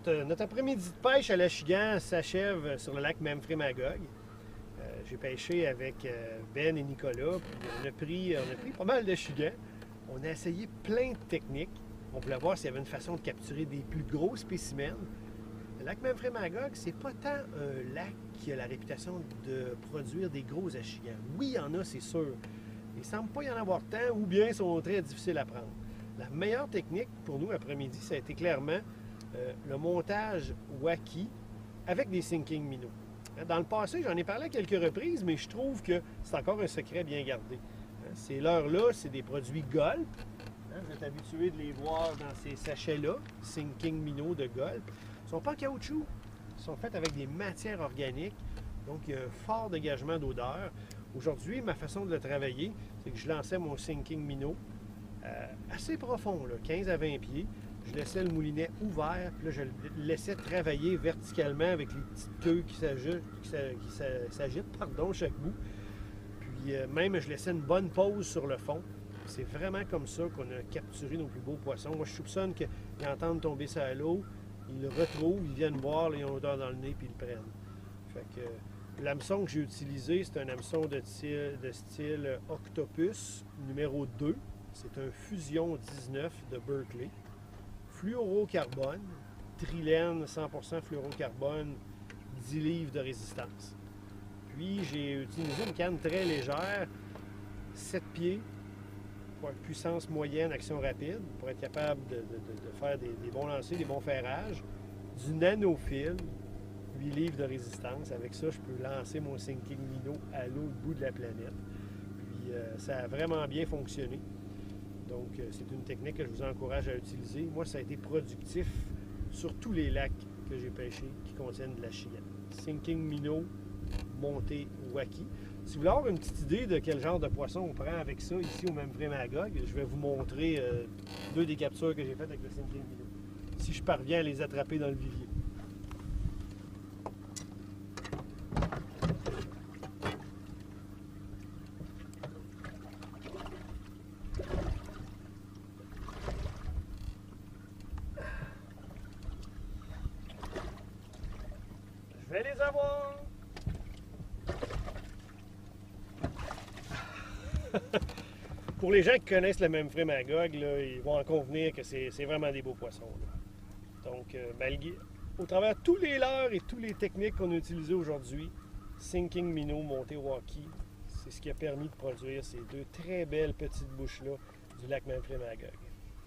Notre après-midi de pêche à l'Achigan s'achève sur le lac Memphremagog. J'ai pêché avec Ben et Nicolas, puis on a pris pas mal d'Achigan. On a essayé plein de techniques. On voulait voir s'il y avait une façon de capturer des plus gros spécimens. Le lac Memphremagog, c'est pas tant un lac qui a la réputation de produire des gros Achigans. Oui, il y en a, c'est sûr. Il semble pas y en avoir tant, ou bien ils sont très difficiles à prendre. La meilleure technique pour nous après-midi, ça a été clairement le montage Wacky avec des sinking minnows. Dans le passé, j'en ai parlé à quelques reprises, mais je trouve que c'est encore un secret bien gardé. Ces leurres-là, c'est des produits Gulp. Vous êtes habitué de les voir dans ces sachets-là, sinking minnows de Gulp. Ils ne sont pas en caoutchouc, ils sont faits avec des matières organiques, donc il y a un fort dégagement d'odeur. Aujourd'hui, ma façon de le travailler, c'est que je lançais mon sinking minnow assez profond, là, 15 à 20 pieds. Je laissais le moulinet ouvert, puis là, je le laissais travailler verticalement avec les petites queues qui s'agitent, chaque bout. Puis même, je laissais une bonne pause sur le fond. C'est vraiment comme ça qu'on a capturé nos plus beaux poissons. Moi, je soupçonne qu'ils entendent tomber ça à l'eau, ils le retrouvent, ils viennent boire, ils ont l'odeur dans le nez, puis ils le prennent. Fait que l'hameçon que j'ai utilisé, c'est un hameçon de style Octopus numéro 2. C'est un Fusion 19 de Berkley. Fluorocarbone, trilène 100% fluorocarbone, 10 livres de résistance. Puis j'ai utilisé une canne très légère, 7 pieds, pour une puissance moyenne, action rapide, pour être capable de faire des bons lancers, des bons ferrages, du nanofil, 8 livres de résistance. Avec ça, je peux lancer mon sinking minnow à l'autre bout de la planète. Puis ça a vraiment bien fonctionné. Donc, c'est une technique que je vous encourage à utiliser. Moi, ça a été productif sur tous les lacs que j'ai pêchés qui contiennent de l'Achigan. Sinking minnow, montée Wacky. Si vous voulez avoir une petite idée de quel genre de poisson on prend avec ça ici au Memphremagog, je vais vous montrer deux des captures que j'ai faites avec le sinking minnow. Si je parviens à les attraper dans le vivier. Je vais les avoir! Pour les gens qui connaissent le Memphremagog, ils vont en convenir que c'est vraiment des beaux poissons. Là. Donc, au travers de tous les leurres et toutes les techniques qu'on a utilisées aujourd'hui, sinking minnow, montée Wacky, c'est ce qui a permis de produire ces deux très belles petites bouches-là du lac Memphremagog.